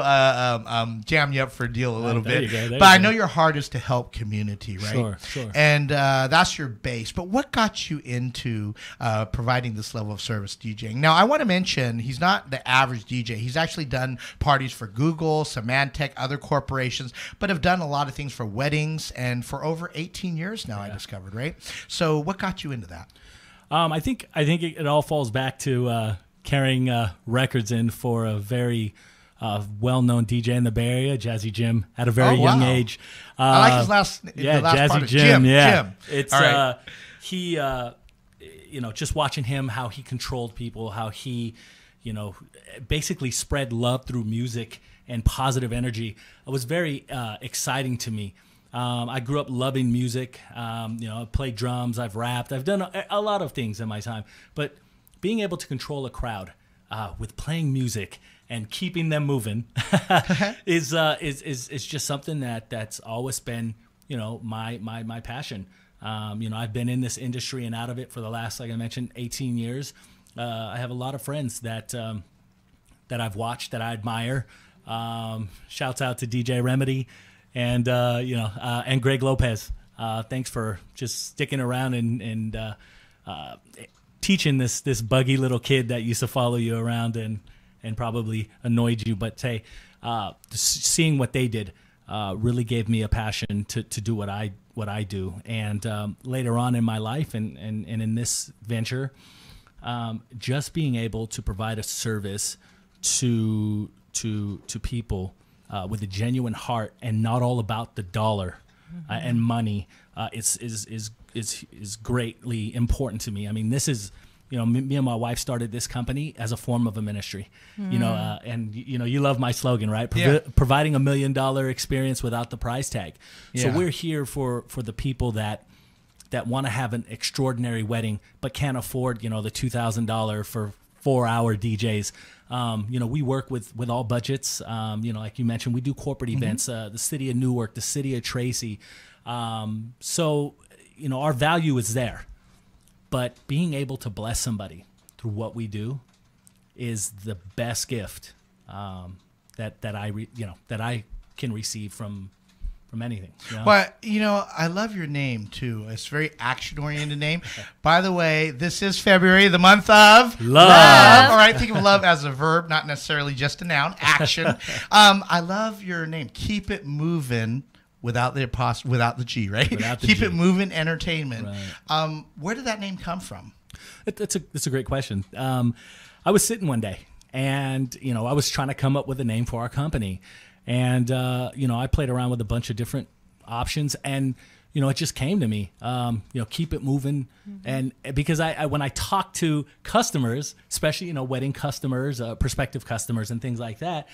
jam you up for a deal a little bit. But I know your heart is to help community, right? Sure. And that's your base. But what got you into providing this level of service DJing? Now, I want to mention he's not the average DJ. He's actually done parties for Google, Symantec, other corporations, but have done a lot of things for weddings and for over 18 years now, I discovered, right? So what got you into that? I think it all falls back to carrying records in for a very well-known DJ in the Bay Area, Jazzy Jim, at a very young age. I like his last Jazzy part of Jim. Jim. It's right. He just watching him, how he controlled people, how he basically spread love through music and positive energy. It was very exciting to me. I grew up loving music. I played drums. I've rapped. I've done a lot of things in my time. But being able to control a crowd with playing music and keeping them moving is just something that's always been my passion. I've been in this industry and out of it for the last, like I mentioned, 18 years. I have a lot of friends that I've watched that I admire. Shouts out to DJ Remedy. And and Greg Lopez, thanks for just sticking around and teaching this buggy little kid that used to follow you around and probably annoyed you. But hey, seeing what they did really gave me a passion to do what I do. And later on in my life and in this venture, just being able to provide a service to people. With a genuine heart and not all about the dollar and money is greatly important to me. I mean, this is, me and my wife started this company as a form of a ministry, and you love my slogan, right? Providing $1 million experience without the price tag. So we're here for the people that want to have an extraordinary wedding but can't afford, the $2,000 for 4-hour DJs. We work with all budgets. Like you mentioned, we do corporate events, the city of Newark, the city of Tracy. So our value is there, but being able to bless somebody through what we do is the best gift that I can receive from anything. Well, I love your name too. It's a very action-oriented name. By the way, this is February, the month of love. All right, think of love as a verb, not necessarily just a noun. Action. I love your name. Keep It Movin without the G, right? Keep It Movin Entertainment. Right. Where did that name come from? That's a great question. I was sitting one day, and I was trying to come up with a name for our company. And, I played around with a bunch of different options and, it just came to me, keep it moving. And because when I talk to customers, especially, wedding customers, prospective customers and things like that,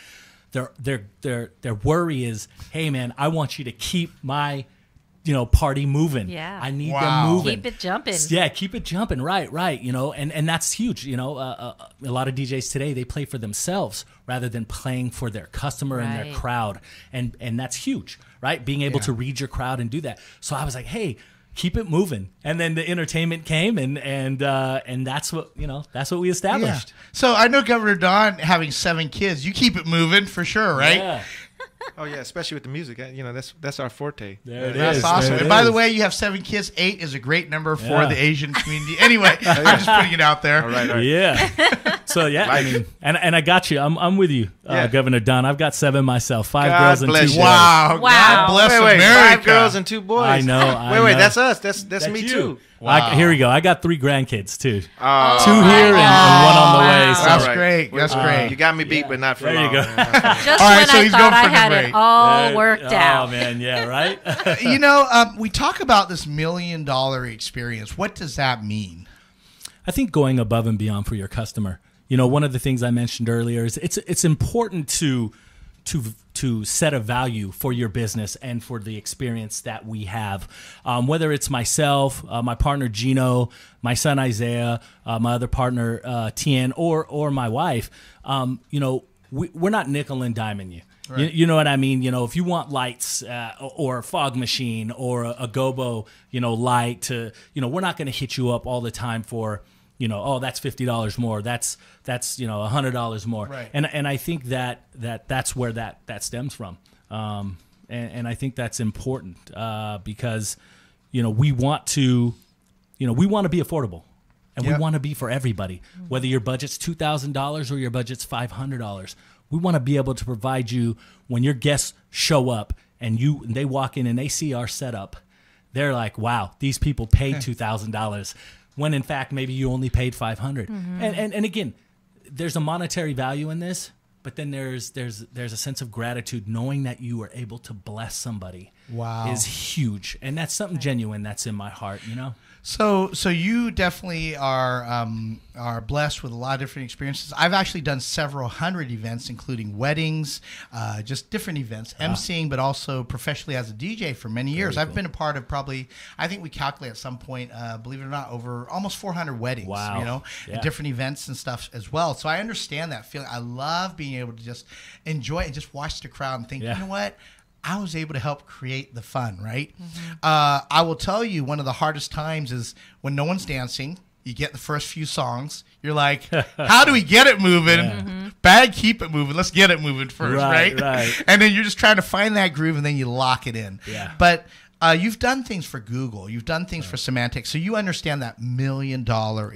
their worry is, hey man, I want you to keep my, party moving. Yeah. I need them moving. Keep it jumping. Yeah, keep it jumping. Right. And that's huge. A lot of DJs today, they play for themselves rather than playing for their customer and their crowd. And that's huge, right? Being able to read your crowd and do that. So I was like, hey, keep it moving. And then the entertainment came and that's what we established. Yeah. So I know Governor Don having 7 kids, you keep it moving for sure, right? Yeah. Oh yeah, especially with the music. That's our forte. There it That's is. awesome. There it And by the is. way, you have 7 kids. 8 is a great number for Yeah. the Asian community. Anyway, I'm just putting it out there. All right. Yeah. So yeah, I mean, and I got you. I'm with you, Yeah. Governor Dunn. I've got 7 myself. 5 God girls and 2 bless boys. you. Wow. Wow. God bless Wait, America. 5 girls and 2 boys. I know. I Wait, know. that's us. That's me you. too. Wow. Here we go. I got 3 grandkids too. 2 Oh, here and 1 on the way. So That's all right. great. That's great. You got me beat, but not for There you long. go. man. That's fine. Just All right, when so I he's thought going I for the had break. it all worked out. Oh man, yeah, right. We talk about this $1 million experience. What does that mean? I think going above and beyond for your customer. One of the things I mentioned earlier is it's important to set a value for your business and for the experience that we have. Whether it's myself, my partner Gino, my son Isaiah, my other partner Tien, or my wife, we're not nickel and diming you. Right. You know what I mean? If you want lights or a fog machine or a gobo, light to, we're not going to hit you up all the time for, that's $50 more. That's $100 more. Right. And I think that's where that stems from. And I think that's important because, we want to be affordable. And we want to be for everybody, whether your budget's $2,000 or your budget's $500. We want to be able to provide you when your guests show up and they walk in and they see our setup. They're like, wow, these people paid $2,000 when in fact maybe you only paid $500. And again, there's a monetary value in this, but then there's a sense of gratitude knowing that you were able to bless somebody. Wow. Is huge, and that's something genuine that's in my heart. So you definitely are blessed with a lot of different experiences. I've actually done several hundred events, including weddings, just different events, emceeing, but also professionally as a DJ for many years. I've been a part of probably, I think we calculate at some point, believe it or not, over almost 400 weddings. Wow. And different events and stuff as well. So I understand that feeling. I love being able to just enjoy it and just watch the crowd and think, you know what? I was able to help create the fun, right? I will tell you, one of the hardest times is when no one's dancing. You get the first few songs. You're like, how do we get it moving? Bag, keep it moving. Let's get it moving first, right? And then you're just trying to find that groove, and then you lock it in. Yeah. But you've done things for Google. You've done things for Semantic. So you understand that $1 million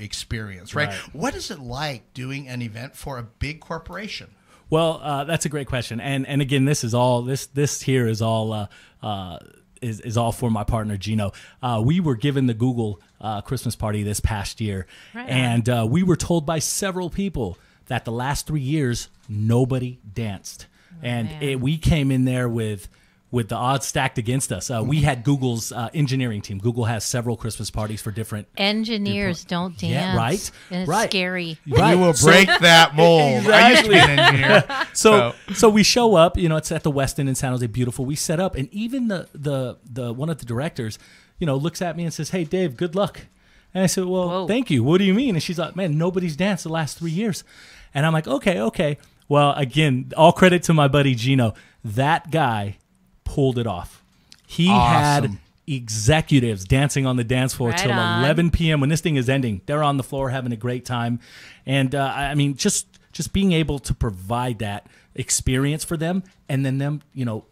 experience, right? What is it like doing an event for a big corporation? Well, that's a great question, and again, this is all this here is all is all for my partner Gino. We were given the Google Christmas party this past year, and we were told by several people that the last 3 years nobody danced, we came in there with the odds stacked against us. We had Google's engineering team. Google has several Christmas parties for different engineers don't dance. Yeah, right. And it's scary. Right. You will break that mold. Exactly. I used to be an engineer. So we show up. It's at the Westin in San Jose. Beautiful. We set up, and even the one of the directors, looks at me and says, "Hey, Dave, good luck." And I said, "Well, thank you. What do you mean?" And she's like, "Man, nobody's danced the last 3 years." And I'm like, "Okay." Well, again, all credit to my buddy Gino. That guy pulled it off. He had executives dancing on the dance floor till 11 p.m. when this thing is ending. They're on the floor having a great time. And I mean, just being able to provide that experience for them, and then them,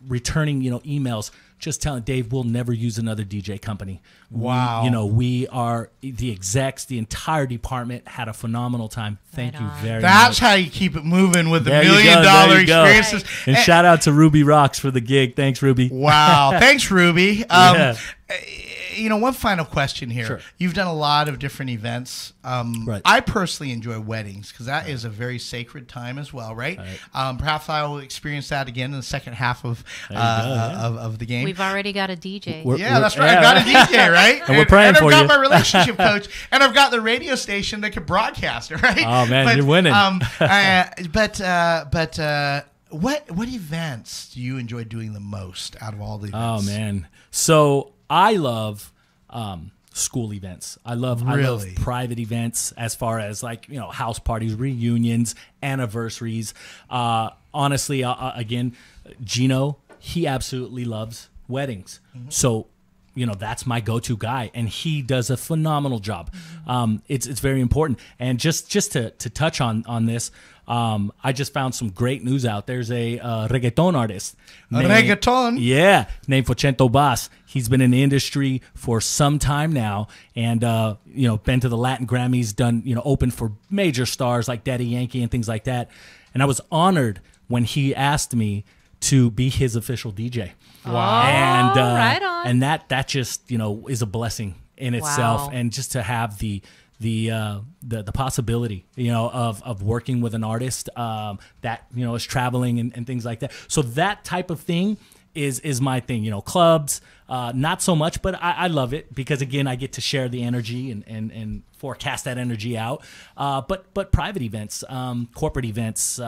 returning, emails, just telling Dave, we'll never use another DJ company. Wow. We are the execs, the entire department had a phenomenal time. Thank you very much. That's how you keep it moving with the $1 There you million go. experiences. And shout out to Ruby Rocks for the gig. Thanks, Ruby. Wow. Thanks, Ruby. One final question here. Sure. You've done a lot of different events. I personally enjoy weddings because that is a very sacred time as well, right? Perhaps I will experience that again in the second half of the game. We've already got a DJ. That's right. I've got a DJ, right? And we're praying for you. I've got my relationship coach, and I've got the radio station that can broadcast it, right? Oh, man, you're winning. What events do you enjoy doing the most out of all the events? Oh, man. So I love school events. I love private events as far as house parties, reunions, anniversaries. Honestly, again, Gino, he absolutely loves weddings. So that's my go-to guy, and he does a phenomenal job. It's very important. And just to touch on this, I just found some great news out. There's a reggaeton artist. Reggaeton? Yeah, named Fochento Bass. He's been in the industry for some time now, and been to the Latin Grammys, done opened for major stars like Daddy Yankee and things like that. And I was honored when he asked me to be his official DJ. Wow. And right on. And that just is a blessing in itself. Wow. And just to have the possibility of working with an artist that is traveling and things like that. So that type of thing is my thing. Clubs, not so much, but I love it because again I get to share the energy and forecast that energy out. But private events, corporate events,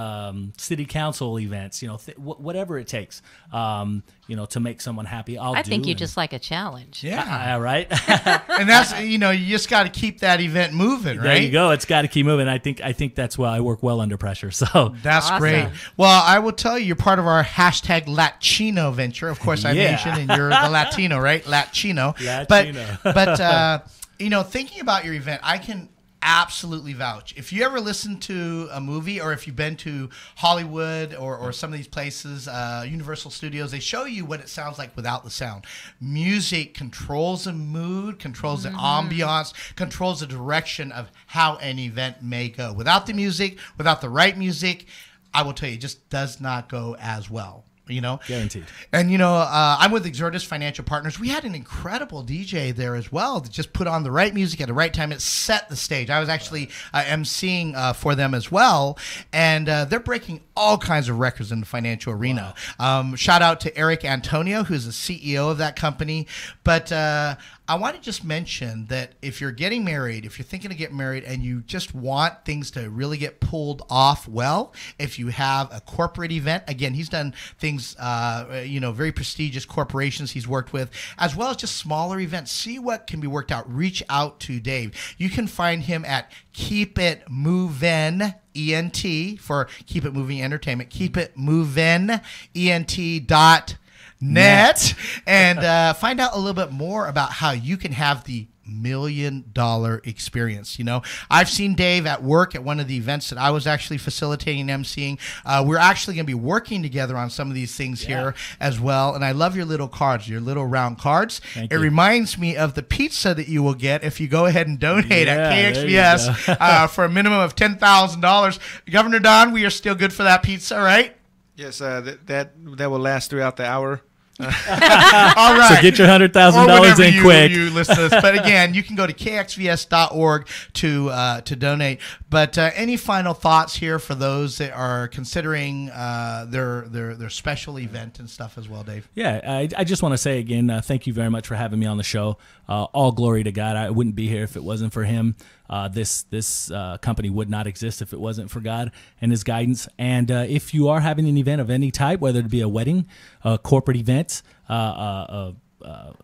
city council events, whatever it takes, to make someone happy. I think you just like a challenge. Yeah, right. And that's you just got to keep that event moving, right? There you go. It's got to keep moving. I think that's why I work well under pressure. So that's awesome. Great. Well, I will tell you, you're part of our hashtag Latino venture. Of course, I mentioned, and you're the Latino, right? Latino. But thinking about your event, I can absolutely vouch. If you ever listen to a movie, or if you've been to Hollywood or some of these places, Universal Studios, they show you what it sounds like without the sound. Music controls the mood, controls the ambiance, controls the direction of how an event may go. Without the music, without the right music, I will tell you, it just does not go as well. Guaranteed. And I'm with Exertus Financial Partners. We had an incredible DJ there as well that just put on the right music at the right time. It set the stage. I was actually emceeing for them as well, and they're breaking all kinds of records in the financial arena. Shout out to Eric Antonio, who's the CEO of that company. But I want to just mention that if you're getting married, if you're thinking of getting married and you just want things to really get pulled off well, if you have a corporate event, again, he's done things, very prestigious corporations he's worked with, as well as just smaller events. See what can be worked out. Reach out to Dave. You can find him at Keep It Movin ENT for Keep It Moving Entertainment. Keep It Movin ENT.net and find out a little bit more about how you can have the $1 million experience. I've seen Dave at work at one of the events that I was actually facilitating and emceeing. We're actually going to be working together on some of these things here as well. And I love your little cards, your little round cards. Thank you. Reminds me of the pizza that you will get if you go ahead and donate at KXVS for a minimum of $10,000. Governor Don, we are still good for that pizza, right? Yes, that will last throughout the hour. All right. So get your $100,000 in quick. You listen to this. But again, you can go to kxvs.org to donate. But any final thoughts here for those that are considering their special event and stuff as well, Dave? Yeah, I just want to say again, thank you very much for having me on the show. All glory to God. I wouldn't be here if it wasn't for Him. This company would not exist if it wasn't for God and His guidance. And if you are having an event of any type, whether it be a wedding, a corporate event,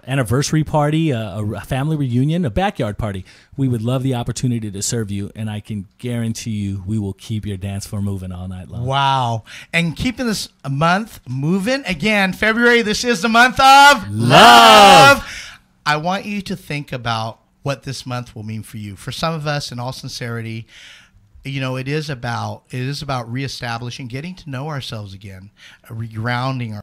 anniversary party, a family reunion, a backyard party, we would love the opportunity to serve you, and I can guarantee you we will keep your dance floor moving all night long. Wow. And keeping this month moving, again, February, this is the month of love. I want you to think about what this month will mean for you. For some of us, in all sincerity, it is about reestablishing, getting to know ourselves again, regrounding our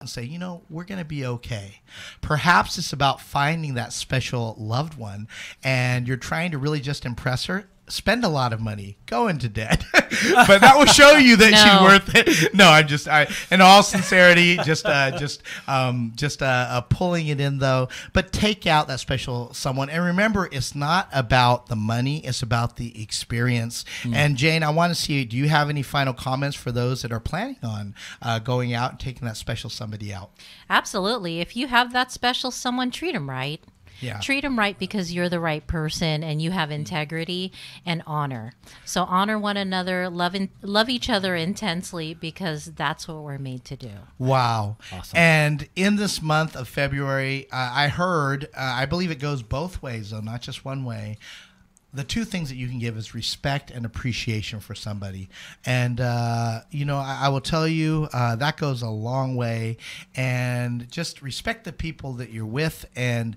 and say, we're going to be okay. Perhaps it's about finding that special loved one and you're trying to really just impress her. Spend a lot of money, go into debt, but that will show you that she's worth it. No, in all sincerity, just pulling it in though. But take out that special someone, and remember, it's not about the money; it's about the experience. And Jane, I want to see, do you have any final comments for those that are planning on going out and taking that special somebody out? Absolutely. If you have that special someone, treat them right. Yeah. Treat them right because you're the right person and you have integrity and honor. So honor one another, love each other intensely because that's what we're made to do. Wow. Awesome. And in this month of February, I heard, I believe it goes both ways though, not just one way, the two things that you can give is respect and appreciation for somebody. And, I will tell you that goes a long way. And just respect the people that you're with. And,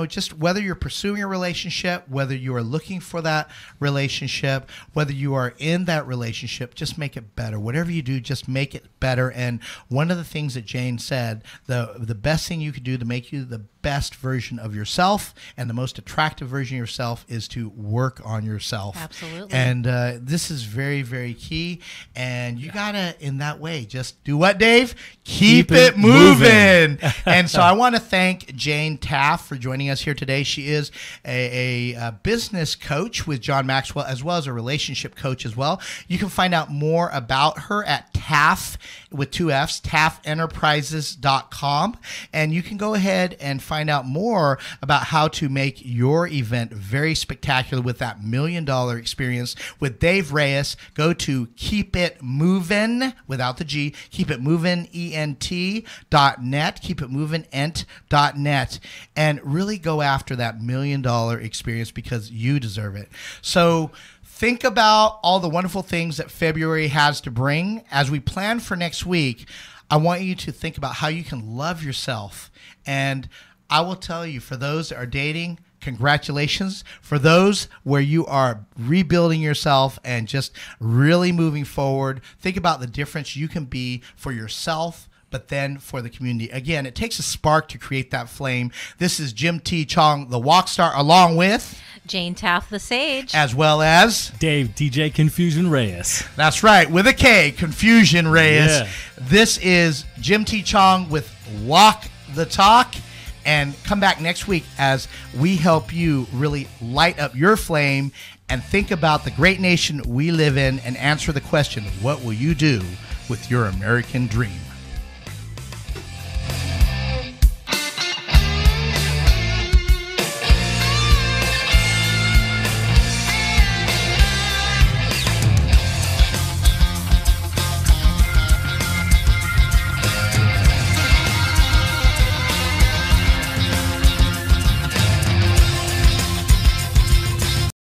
just whether you're pursuing a relationship, whether you are looking for that relationship, whether you are in that relationship, just make it better. Whatever you do, just make it better. And one of the things that Jane said, the best thing you could do to make you the best version of yourself and the most attractive version of yourself is to work on yourself. Absolutely. And this is very, very key. And you gotta, in that way, just do what, Dave? Keep it moving. And so I want to thank Jane Taff for joining us here today. She is a business coach with John Maxwell, as well as a relationship coach as well. You can find out more about her at Taff, with 2 F's, TaffEnterprises.com. And you can go ahead and find out more about how to make your event very spectacular with that $1 million experience with Dave Reyes. Go to Keep It Movin, without the G, Keep It Movin ENT.net, Keep It Movin ENT.net, and really go after that $1 million experience because you deserve it. So think about all the wonderful things that February has to bring. As we plan for next week, I want you to think about how you can love yourself. And I will tell you, for those that are dating, congratulations. For those where you are rebuilding yourself and just really moving forward, think about the difference you can be for yourself, but then for the community. Again, it takes a spark to create that flame. This is Jim T. Chong, the Wokstar, along with Jane Taff, the Sage, as well as Dave, DJ Confusion Reyes. That's right, with a K, Confusion Reyes. Yeah. This is Jim T. Chong with Walk the Talk. And come back next week as we help you really light up your flame and think about the great nation we live in and answer the question, what will you do with your American dream?